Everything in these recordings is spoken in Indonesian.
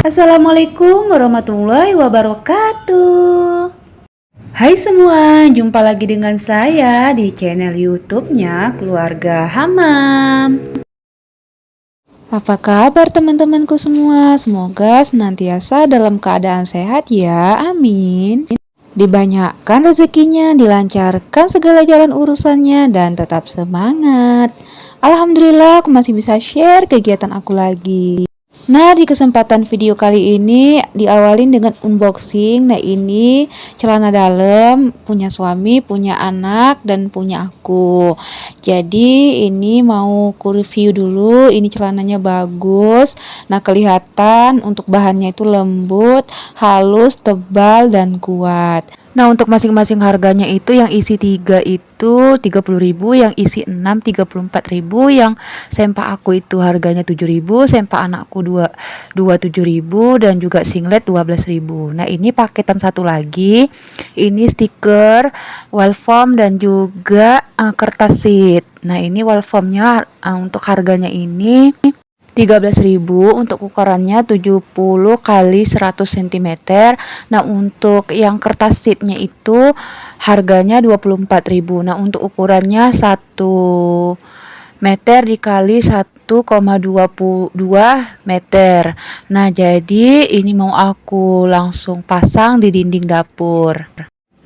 Assalamualaikum warahmatullahi wabarakatuh. Hai semua, jumpa lagi dengan saya di channel YouTube-nya Keluarga Hamam. Apa kabar teman-temanku semua? Semoga senantiasa dalam keadaan sehat ya, amin. Dibanyakkan rezekinya, dilancarkan segala jalan urusannya, dan tetap semangat. Alhamdulillah aku masih bisa share kegiatan aku lagi. Nah, di kesempatan video kali ini diawalin dengan unboxing. Nah, ini celana dalam punya suami, punya anak, dan punya aku. Jadi, ini mau ku review dulu. Ini celananya bagus. Nah, kelihatan untuk bahannya itu lembut, halus, tebal, dan kuat. Nah, untuk masing-masing harganya itu yang isi 3 itu 30.000, yang isi 6 34.000, yang sempak aku itu harganya 7.000, sempak anakku 27.000, dan juga singlet 12.000. Nah, ini paketan satu lagi. Ini stiker, wall foam, dan juga kertas sheet. Nah, ini wall foamnya untuk harganya ini 13.000, untuk ukurannya 70 kali 100 cm. Nah, untuk yang kertas sheetnya itu harganya 24.000. Nah, untuk ukurannya 1 meter dikali 1,22 meter. Nah, jadi ini mau aku langsung pasang di dinding dapur.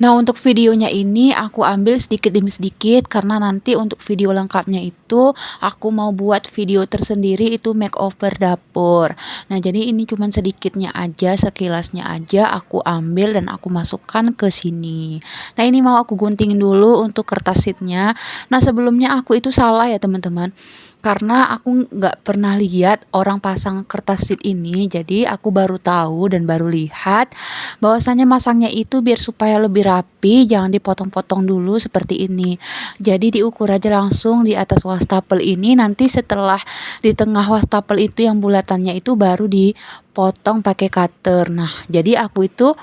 Nah, untuk videonya ini aku ambil sedikit demi sedikit karena nanti untuk video lengkapnya itu aku mau buat video tersendiri, itu makeover dapur. Nah, jadi ini cuman sedikitnya aja, sekilasnya aja aku ambil dan aku masukkan ke sini. Nah, ini mau aku guntingin dulu untuk kertas sheetnya. Nah, sebelumnya aku itu salah ya teman-teman, karena aku nggak pernah lihat orang pasang kertas sheet ini. Jadi aku baru tahu dan baru lihat bahwasannya masangnya itu biar supaya lebih rapi, jangan dipotong-potong dulu seperti ini. Jadi diukur aja langsung di atas wastafel ini, nanti setelah di tengah wastafel itu yang bulatannya itu baru dipotong pakai cutter. Nah, jadi aku itu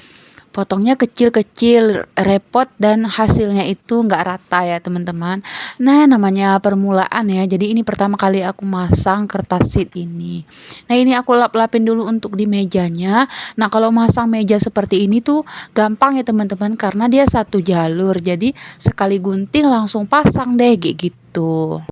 potongnya kecil-kecil, repot, dan hasilnya itu nggak rata ya teman-teman. Nah, namanya permulaan ya, jadi ini pertama kali aku masang kertas sheet ini. Nah, ini aku lap-lapin dulu untuk di mejanya. Nah, kalau masang meja seperti ini tuh gampang ya teman-teman, karena dia satu jalur, jadi sekali gunting langsung pasang deh kayak gitu.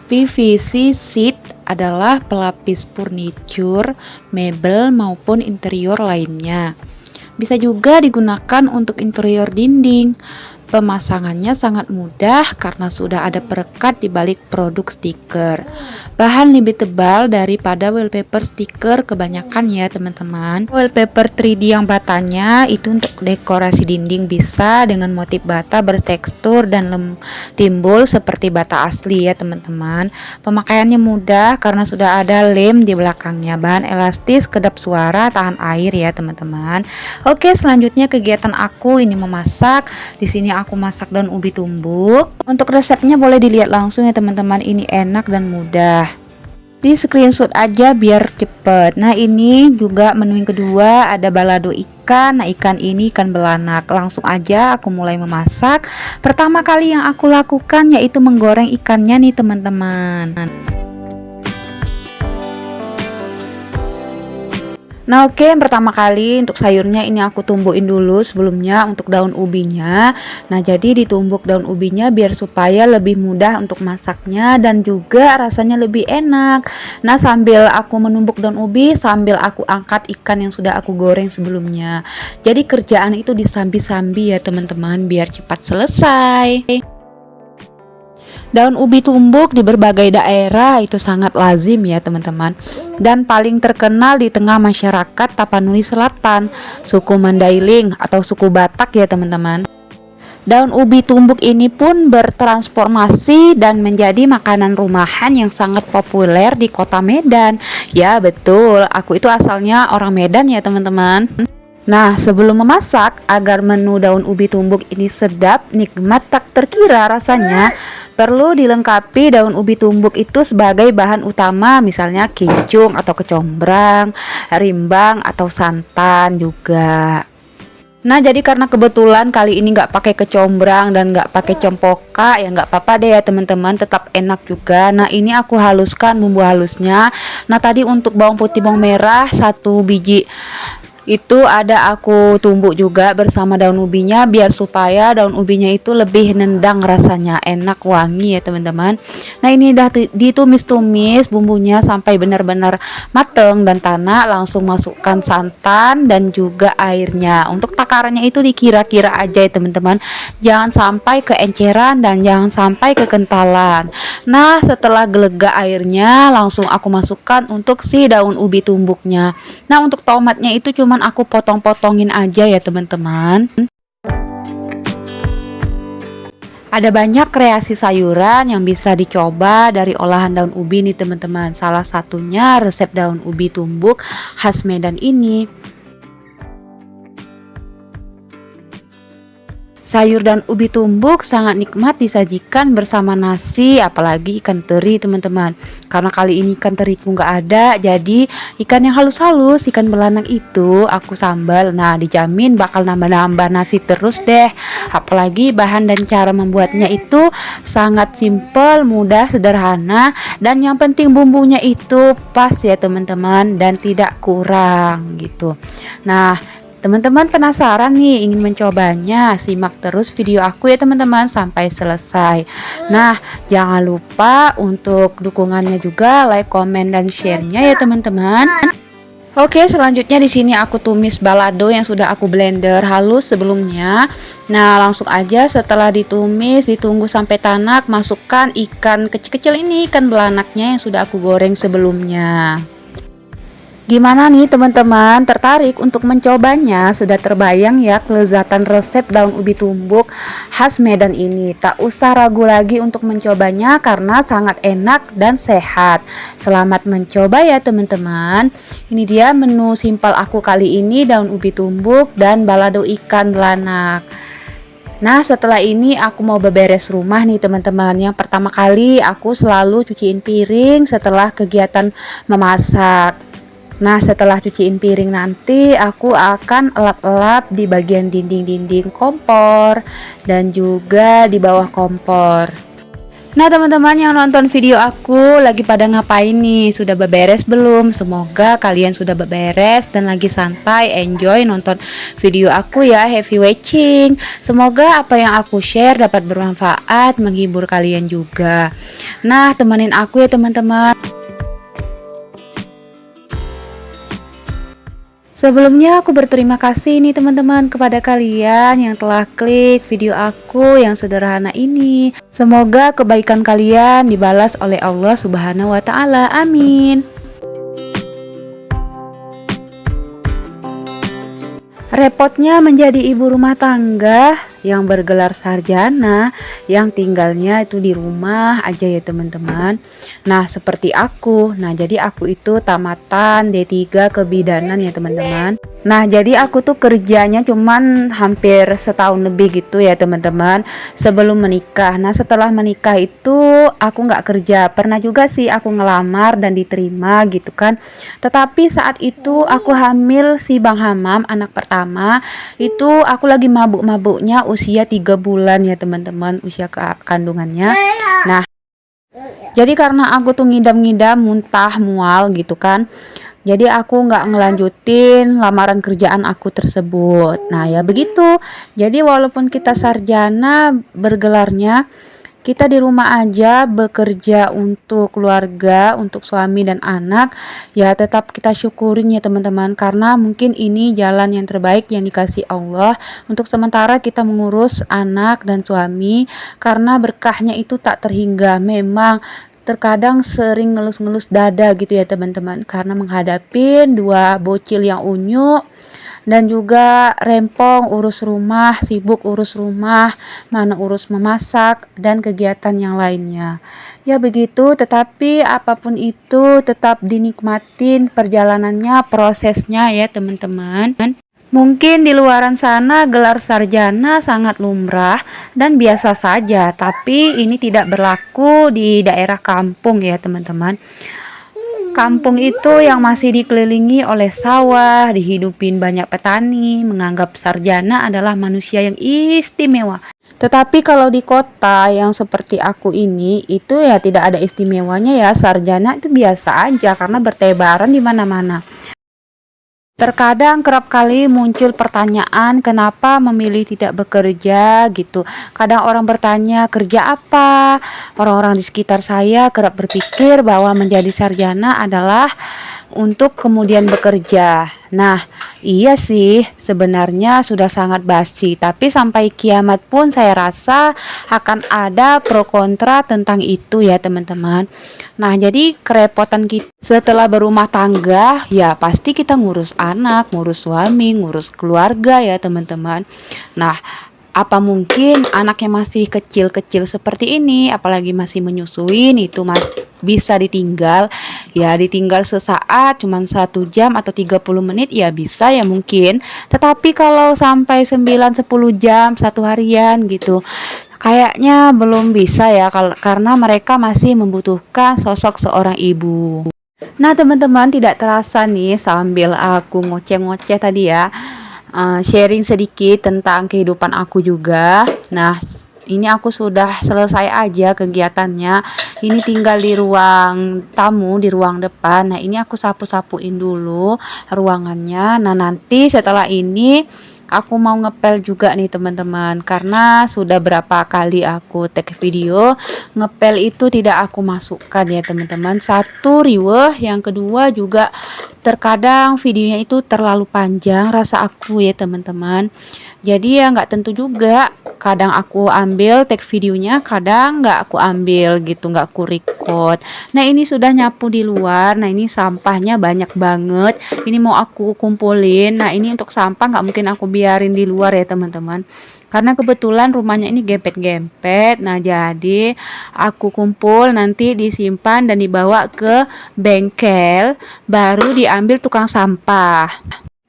PVC sheet adalah pelapis furniture, mebel, maupun interior lainnya. Bisa juga digunakan untuk interior dinding. Pemasangannya sangat mudah karena sudah ada perekat di balik produk stiker. Bahan lebih tebal daripada wallpaper stiker kebanyakan ya teman-teman. Wallpaper 3D yang batanya itu untuk dekorasi dinding bisa dengan motif bata bertekstur dan timbul seperti bata asli ya teman-teman. Pemakaiannya mudah karena sudah ada lem di belakangnya. Bahan elastis, kedap suara, tahan air ya teman-teman. Oke, selanjutnya kegiatan aku ini memasak. Di sini aku masak daun ubi tumbuk. Untuk resepnya boleh dilihat langsung ya teman-teman. Ini enak dan mudah. Di screenshot aja biar cepet. Nah, ini juga menu yang kedua, ada balado ikan. Nah, ikan ini ikan belanak. Langsung aja aku mulai memasak. Pertama kali yang aku lakukan yaitu menggoreng ikannya nih teman-teman. Nah, oke, yang pertama kali untuk sayurnya ini aku tumbukin dulu sebelumnya untuk daun ubinya. Nah, jadi ditumbuk daun ubinya biar supaya lebih mudah untuk masaknya dan juga rasanya lebih enak. Nah, sambil aku menumbuk daun ubi, sambil aku angkat ikan yang sudah aku goreng sebelumnya. Jadi kerjaan itu disambi-sambi ya teman-teman biar cepat selesai. Daun ubi tumbuk di berbagai daerah itu sangat lazim ya teman-teman, dan paling terkenal di tengah masyarakat Tapanuli Selatan, suku Mandailing atau suku Batak ya teman-teman. Daun ubi tumbuk ini pun bertransformasi dan menjadi makanan rumahan yang sangat populer di kota Medan. Ya betul, aku itu asalnya orang Medan ya teman-teman. Nah, sebelum memasak, agar menu daun ubi tumbuk ini sedap, nikmat, tak terkira rasanya, perlu dilengkapi daun ubi tumbuk itu sebagai bahan utama, misalnya kincung atau kecombrang, rimbang atau santan juga. Nah, jadi karena kebetulan kali ini nggak pakai kecombrang dan nggak pakai cempoka, ya nggak apa-apa deh ya teman-teman, tetap enak juga. Nah, ini aku haluskan bumbu halusnya. Nah, tadi untuk bawang putih, bawang merah 1 biji itu ada aku tumbuk juga bersama daun ubinya, biar supaya daun ubinya itu lebih nendang rasanya, enak wangi ya teman-teman. Nah, ini udah ditumis-tumis bumbunya sampai benar-benar mateng dan tanak, langsung masukkan santan dan juga airnya. Untuk takarannya itu dikira-kira aja ya teman-teman, jangan sampai keenceran dan jangan sampai kekentalan. Nah, setelah gelega airnya langsung aku masukkan untuk si daun ubi tumbuknya. Nah, untuk tomatnya itu cuman aku potong-potongin aja ya teman-teman. Ada banyak kreasi sayuran yang bisa dicoba dari olahan daun ubi nih teman-teman. Salah satunya resep daun ubi tumbuk khas Medan ini. Sayur dan ubi tumbuk sangat nikmat disajikan bersama nasi, apalagi ikan teri teman-teman. Karena kali ini ikan teriku nggak ada, jadi ikan yang halus-halus, ikan belanang itu aku sambal. Nah, dijamin bakal nambah-nambah nasi terus deh. Apalagi bahan dan cara membuatnya itu sangat simple, mudah, sederhana, dan yang penting bumbunya itu pas ya teman-teman dan tidak kurang gitu. Nah, teman-teman penasaran nih ingin mencobanya? Simak terus video aku ya teman-teman sampai selesai. Nah, jangan lupa untuk dukungannya juga, like, komen, dan share-nya ya teman-teman. Oke, selanjutnya di sini aku tumis balado yang sudah aku blender halus sebelumnya. Nah, langsung aja setelah ditumis, ditunggu sampai tanak, masukkan ikan kecil-kecil ini, ikan belanaknya yang sudah aku goreng sebelumnya. Gimana nih teman-teman, tertarik untuk mencobanya? Sudah terbayang ya kelezatan resep daun ubi tumbuk khas Medan ini? Tak usah ragu lagi untuk mencobanya karena sangat enak dan sehat. Selamat mencoba ya teman-teman. Ini dia menu simpel aku kali ini, daun ubi tumbuk dan balado ikan belanak. Nah, setelah ini aku mau beberes rumah nih teman-teman. Yang pertama kali aku selalu cuciin piring setelah kegiatan memasak. Nah, setelah cuciin piring nanti aku akan elap-elap di bagian dinding-dinding kompor dan juga di bawah kompor. Nah, teman-teman yang nonton video aku lagi pada ngapain nih? Sudah beberes belum? Semoga kalian sudah beberes dan lagi santai, enjoy nonton video aku ya. Happy watching. Semoga apa yang aku share dapat bermanfaat, menghibur kalian juga. Nah, temenin aku ya teman-teman. Sebelumnya aku berterima kasih nih teman-teman kepada kalian yang telah klik video aku yang sederhana ini. Semoga kebaikan kalian dibalas oleh Allah Subhanahu wa taala. Amin. Repotnya menjadi ibu rumah tangga yang bergelar sarjana, yang tinggalnya itu di rumah aja ya teman-teman. Nah, seperti aku. Nah, jadi aku itu tamatan D3 kebidanan ya teman-teman. Nah, jadi aku tuh kerjanya cuman hampir setahun lebih gitu ya teman-teman sebelum menikah. Nah, setelah menikah itu aku nggak kerja. Pernah juga sih aku ngelamar dan diterima gitu kan. Tetapi saat itu aku hamil si Bang Hamam, anak pertama. Itu aku lagi mabuk-mabuknya usia 3 bulan ya teman-teman, usia kandungannya. Nah, jadi karena aku tuh ngidam-ngidam, muntah, mual gitu kan. Jadi aku nggak ngelanjutin lamaran kerjaan aku tersebut. Nah, ya begitu. Jadi walaupun kita sarjana bergelarnya, kita di rumah aja bekerja untuk keluarga, untuk suami dan anak, ya tetap kita syukurin ya teman-teman, karena mungkin ini jalan yang terbaik yang dikasih Allah untuk sementara kita mengurus anak dan suami, karena berkahnya itu tak terhingga. Memang terkadang sering ngelus-ngelus dada gitu ya teman-teman, karena menghadapi dua bocil yang unyu dan juga rempong urus rumah, sibuk urus rumah, mana urus memasak dan kegiatan yang lainnya. Ya begitu, tetapi apapun itu tetap dinikmatin perjalanannya, prosesnya ya teman-teman. Mungkin di luaran sana gelar sarjana sangat lumrah dan biasa saja, tapi ini tidak berlaku di daerah kampung ya teman-teman. kampung itu yang masih dikelilingi oleh sawah, dihidupin banyak petani, menganggap sarjana adalah manusia yang istimewa. Tetapi kalau di kota yang seperti aku ini, itu ya tidak ada istimewanya ya, sarjana itu biasa aja karena bertebaran di mana-mana. Terkadang kerap kali muncul pertanyaan kenapa memilih tidak bekerja gitu. Kadang orang bertanya kerja apa? Orang-orang di sekitar saya kerap berpikir bahwa menjadi sarjana adalah untuk kemudian bekerja. Nah, iya sih, sebenarnya sudah sangat basi, tapi sampai kiamat pun saya rasa akan ada pro kontra tentang itu ya, teman-teman. Nah, jadi kerepotan kita setelah berumah tangga, ya pasti kita ngurus anak, ngurus suami, ngurus keluarga ya, teman-teman. Nah, apa mungkin anak yang masih kecil-kecil seperti ini, apalagi masih menyusuin, itu bisa ditinggal? Ya ditinggal sesaat, cuman 1 jam atau 30 menit ya bisa ya mungkin. Tetapi kalau sampai 9-10 jam, 1 harian gitu, kayaknya belum bisa ya, karena mereka masih membutuhkan sosok seorang ibu. Nah, teman-teman, tidak terasa nih sambil aku ngoceh-ngoceh tadi ya, sharing sedikit tentang kehidupan aku juga. Nah, ini aku sudah selesai aja kegiatannya. Ini tinggal di ruang tamu, di ruang depan. Nah, ini aku sapu-sapuin dulu ruangannya. Nah, nanti setelah ini aku mau ngepel juga nih, teman-teman, karena sudah berapa kali aku take video, ngepel itu tidak aku masukkan ya, teman-teman. Satu, riweh, yang kedua juga terkadang videonya itu terlalu panjang rasa aku ya, teman-teman. Jadi ya nggak tentu juga, kadang aku ambil take videonya, kadang nggak aku ambil gitu, nggak aku record. Nah, ini sudah nyapu di luar. Nah, ini sampahnya banyak banget, ini mau aku kumpulin. Nah, ini untuk sampah nggak mungkin aku biarin di luar ya, teman-teman, karena kebetulan rumahnya ini gempet-gempet. Nah, jadi aku kumpul, nanti disimpan dan dibawa ke bengkel, baru diambil tukang sampah.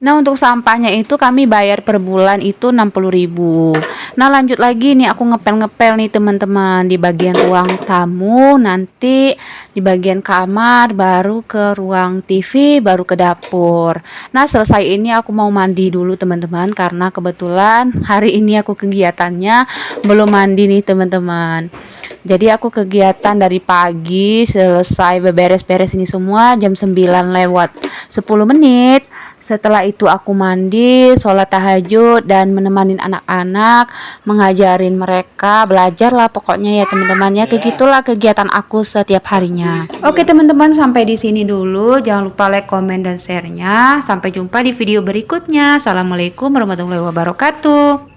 Nah, untuk sampahnya itu kami bayar per bulan itu 60.000. Nah, lanjut lagi nih aku ngepel-ngepel nih, teman-teman, di bagian ruang tamu, nanti di bagian kamar, baru ke ruang TV, baru ke dapur. Nah, selesai ini aku mau mandi dulu, teman-teman, karena kebetulan hari ini aku kegiatannya belum mandi nih, teman-teman. Jadi aku kegiatan dari pagi, selesai beberes-beres ini semua jam 9 lewat 10 menit. Setelah itu aku mandi, sholat tahajud, dan menemani anak-anak, mengajarin mereka, belajar lah pokoknya ya, teman-teman ya. Kayak gitulah kegiatan aku setiap harinya. Oke, teman-teman, sampai di sini dulu. Jangan lupa like, komen, dan share-nya. Sampai jumpa di video berikutnya. Assalamualaikum warahmatullahi wabarakatuh.